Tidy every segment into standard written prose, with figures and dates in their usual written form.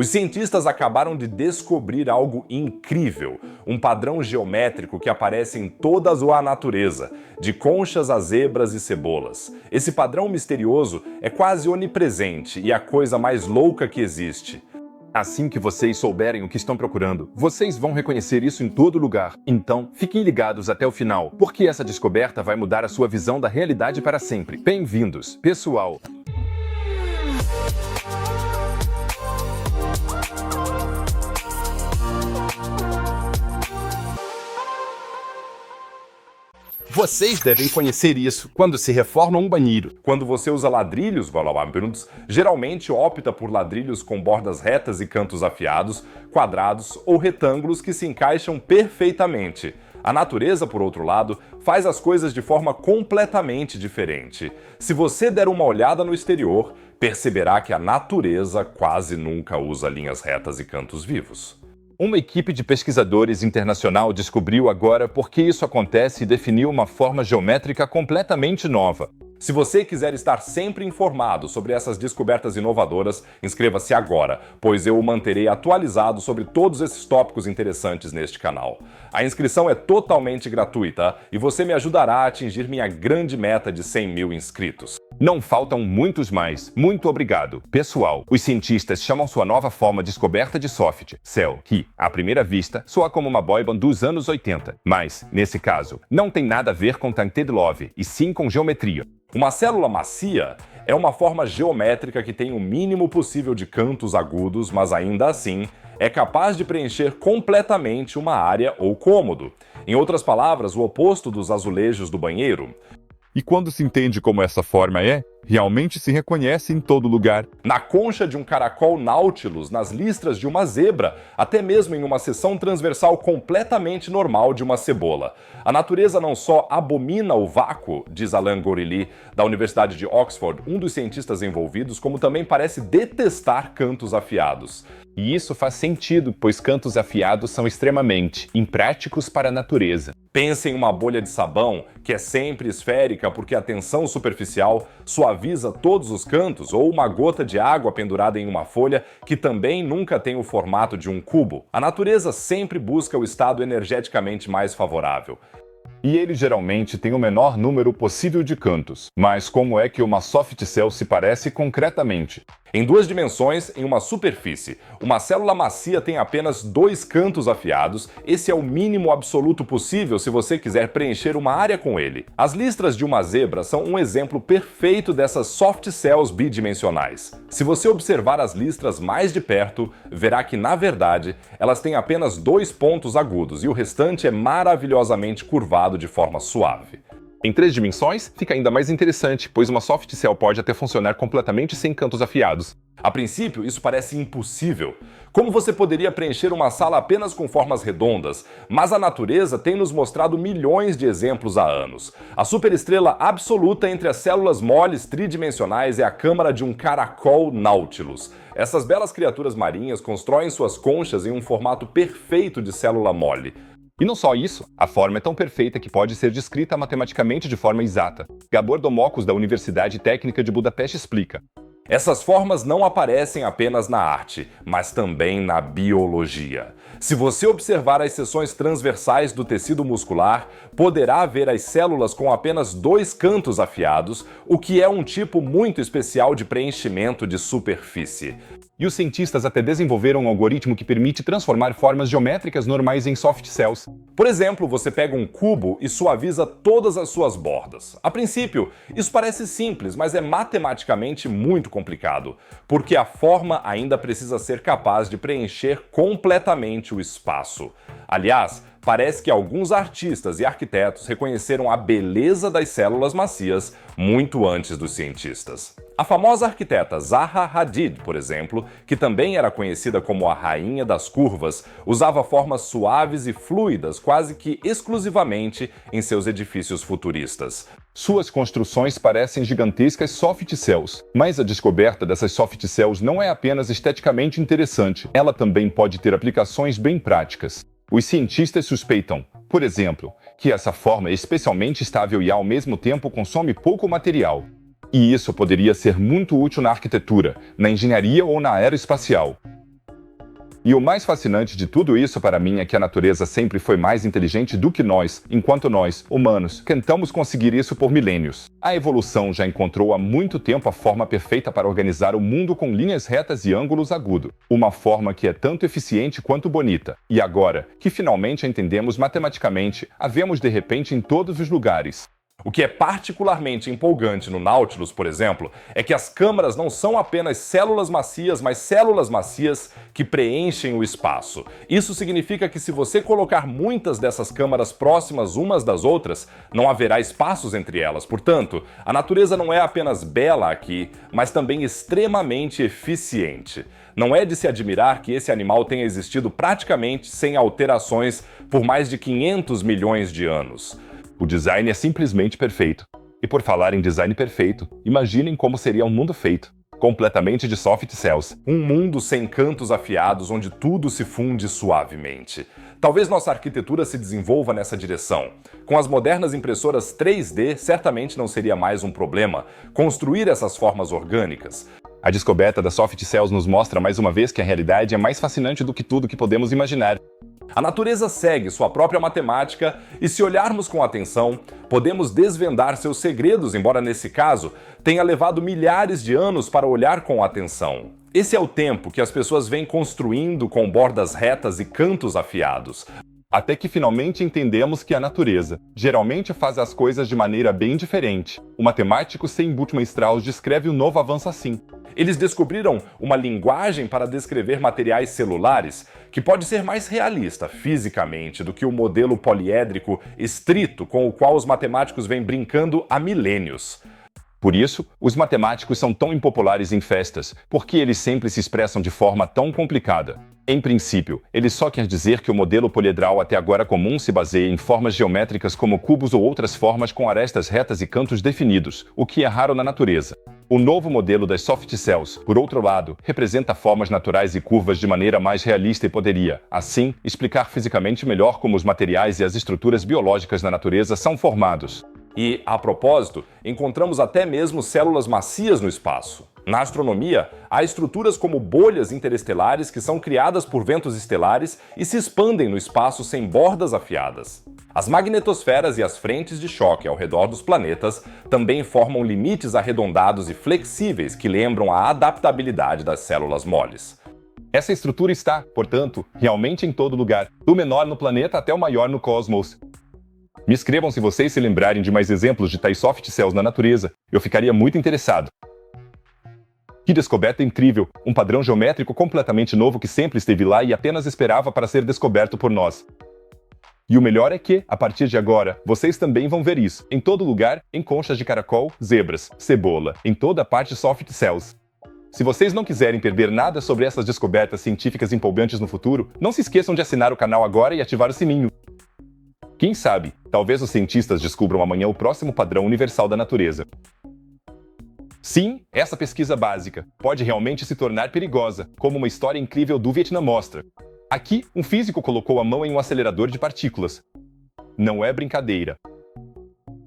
Os cientistas acabaram de descobrir algo incrível, um padrão geométrico que aparece em toda a natureza, de conchas a zebras e cebolas. Esse padrão misterioso é quase onipresente e a coisa mais louca que existe. Assim que vocês souberem o que estão procurando, vocês vão reconhecer isso em todo lugar. Então, fiquem ligados até o final, porque essa descoberta vai mudar a sua visão da realidade para sempre. Bem-vindos, pessoal! Vocês devem conhecer isso quando se reforma um banheiro. Quando você usa ladrilhos, geralmente opta por ladrilhos com bordas retas e cantos afiados, quadrados ou retângulos que se encaixam perfeitamente. A natureza, por outro lado, faz as coisas de forma completamente diferente. Se você der uma olhada no exterior, perceberá que a natureza quase nunca usa linhas retas e cantos vivos. Uma equipe de pesquisadores internacional descobriu agora por que isso acontece e definiu uma forma geométrica completamente nova. Se você quiser estar sempre informado sobre essas descobertas inovadoras, inscreva-se agora, pois eu o manterei atualizado sobre todos esses tópicos interessantes neste canal. A inscrição é totalmente gratuita e você me ajudará a atingir minha grande meta de 100 mil inscritos. Não faltam muitos mais. Muito obrigado. Pessoal, os cientistas chamam sua nova forma descoberta de soft cell, que, à primeira vista, soa como uma boy band dos anos 80. Mas, nesse caso, não tem nada a ver com Tainted Love, e sim com geometria. Uma célula macia é uma forma geométrica que tem o mínimo possível de cantos agudos, mas ainda assim é capaz de preencher completamente uma área ou cômodo. Em outras palavras, o oposto dos azulejos do banheiro. E quando se entende como essa forma realmente se reconhece em todo lugar. Na concha de um caracol Nautilus, nas listras de uma zebra, até mesmo em uma seção transversal completamente normal de uma cebola. A natureza não só abomina o vácuo, diz Alain Gorilly, da Universidade de Oxford, um dos cientistas envolvidos, como também parece detestar cantos afiados. E isso faz sentido, pois cantos afiados são extremamente impráticos para a natureza. Pense em uma bolha de sabão, que é sempre esférica porque a tensão superficial suaviza todos os cantos, ou uma gota de água pendurada em uma folha, que também nunca tem o formato de um cubo. A natureza sempre busca o estado energeticamente mais favorável. E ele geralmente tem o menor número possível de cantos. Mas como é que uma soft cell se parece concretamente? Em duas dimensões, em uma superfície. Uma célula macia tem apenas 2 cantos afiados. Esse é o mínimo absoluto possível se você quiser preencher uma área com ele. As listras de uma zebra são um exemplo perfeito dessas soft cells bidimensionais. Se você observar as listras mais de perto, verá que, na verdade, elas têm apenas 2 pontos agudos e o restante é maravilhosamente curvado de forma suave. Em 3 dimensões, fica ainda mais interessante, pois uma soft cell pode até funcionar completamente sem cantos afiados. A princípio, isso parece impossível. Como você poderia preencher uma sala apenas com formas redondas? Mas a natureza tem nos mostrado milhões de exemplos há anos. A superestrela absoluta entre as células moles tridimensionais é a câmara de um caracol Nautilus. Essas belas criaturas marinhas constroem suas conchas em um formato perfeito de célula mole. E não só isso, a forma é tão perfeita que pode ser descrita matematicamente de forma exata. Gabor Domokos, da Universidade Técnica de Budapeste, explica. Essas formas não aparecem apenas na arte, mas também na biologia. Se você observar as seções transversais do tecido muscular, poderá ver as células com apenas 2 cantos afiados, o que é um tipo muito especial de preenchimento de superfície. E os cientistas até desenvolveram um algoritmo que permite transformar formas geométricas normais em soft cells. Por exemplo, você pega um cubo e suaviza todas as suas bordas. A princípio, isso parece simples, mas é matematicamente muito complicado, porque a forma ainda precisa ser capaz de preencher completamente o espaço. Aliás, parece que alguns artistas e arquitetos reconheceram a beleza das células macias muito antes dos cientistas. A famosa arquiteta Zaha Hadid, por exemplo, que também era conhecida como a rainha das curvas, usava formas suaves e fluidas quase que exclusivamente em seus edifícios futuristas. Suas construções parecem gigantescas soft cells, mas a descoberta dessas soft cells não é apenas esteticamente interessante, ela também pode ter aplicações bem práticas. Os cientistas suspeitam, por exemplo, que essa forma é especialmente estável e ao mesmo tempo consome pouco material. E isso poderia ser muito útil na arquitetura, na engenharia ou na aeroespacial. E o mais fascinante de tudo isso para mim é que a natureza sempre foi mais inteligente do que nós, enquanto nós, humanos, tentamos conseguir isso por milênios. A evolução já encontrou há muito tempo a forma perfeita para organizar o mundo com linhas retas e ângulos agudos. Uma forma que é tanto eficiente quanto bonita. E agora, que finalmente a entendemos matematicamente, a vemos de repente em todos os lugares. O que é particularmente empolgante no Nautilus, por exemplo, é que as câmaras não são apenas células macias, mas células macias que preenchem o espaço. Isso significa que se você colocar muitas dessas câmaras próximas umas das outras, não haverá espaços entre elas. Portanto, a natureza não é apenas bela aqui, mas também extremamente eficiente. Não é de se admirar que esse animal tenha existido praticamente sem alterações por mais de 500 milhões de anos. O design é simplesmente perfeito. E por falar em design perfeito, imaginem como seria um mundo feito, completamente de soft cells. Um mundo sem cantos afiados onde tudo se funde suavemente. Talvez nossa arquitetura se desenvolva nessa direção. Com as modernas impressoras 3D, certamente não seria mais um problema construir essas formas orgânicas. A descoberta das soft cells nos mostra mais uma vez que a realidade é mais fascinante do que tudo que podemos imaginar. A natureza segue sua própria matemática e, se olharmos com atenção, podemos desvendar seus segredos, embora nesse caso tenha levado milhares de anos para olhar com atenção. Esse é o tempo que as pessoas vêm construindo com bordas retas e cantos afiados. Até que finalmente entendemos que a natureza geralmente faz as coisas de maneira bem diferente. O matemático Sam Bultmann-Strauss descreve um novo avanço assim. Eles descobriram uma linguagem para descrever materiais celulares que pode ser mais realista fisicamente do que o modelo poliédrico estrito com o qual os matemáticos vêm brincando há milênios. Por isso, os matemáticos são tão impopulares em festas, porque eles sempre se expressam de forma tão complicada. Em princípio, ele só quer dizer que o modelo poliedral até agora comum se baseia em formas geométricas como cubos ou outras formas com arestas retas e cantos definidos, o que é raro na natureza. O novo modelo das soft cells, por outro lado, representa formas naturais e curvas de maneira mais realista e poderia, assim, explicar fisicamente melhor como os materiais e as estruturas biológicas na natureza são formados. E, a propósito, encontramos até mesmo células macias no espaço. Na astronomia, há estruturas como bolhas interestelares que são criadas por ventos estelares e se expandem no espaço sem bordas afiadas. As magnetosferas e as frentes de choque ao redor dos planetas também formam limites arredondados e flexíveis que lembram a adaptabilidade das células moles. Essa estrutura está, portanto, realmente em todo lugar, do menor no planeta até o maior no cosmos. Me escrevam se vocês se lembrarem de mais exemplos de tais soft cells na natureza. Eu ficaria muito interessado. Que descoberta incrível! Um padrão geométrico completamente novo que sempre esteve lá e apenas esperava para ser descoberto por nós. E o melhor é que, a partir de agora, vocês também vão ver isso, em todo lugar, em conchas de caracol, zebras, cebola, em toda a parte soft cells. Se vocês não quiserem perder nada sobre essas descobertas científicas empolgantes no futuro, não se esqueçam de assinar o canal agora e ativar o sininho. Quem sabe, talvez os cientistas descubram amanhã o próximo padrão universal da natureza. Sim, essa pesquisa básica pode realmente se tornar perigosa, como uma história incrível do Vietnã mostra. Aqui, um físico colocou a mão em um acelerador de partículas. Não é brincadeira.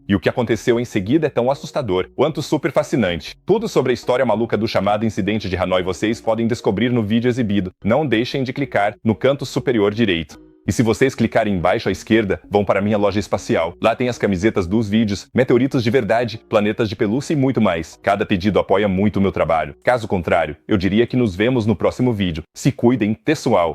E o que aconteceu em seguida é tão assustador quanto super fascinante. Tudo sobre a história maluca do chamado incidente de Hanoi vocês podem descobrir no vídeo exibido. Não deixem de clicar no canto superior direito. E se vocês clicarem embaixo à esquerda, vão para minha loja espacial. Lá tem as camisetas dos vídeos, meteoritos de verdade, planetas de pelúcia e muito mais. Cada pedido apoia muito o meu trabalho. Caso contrário, eu diria que nos vemos no próximo vídeo. Se cuidem, pessoal!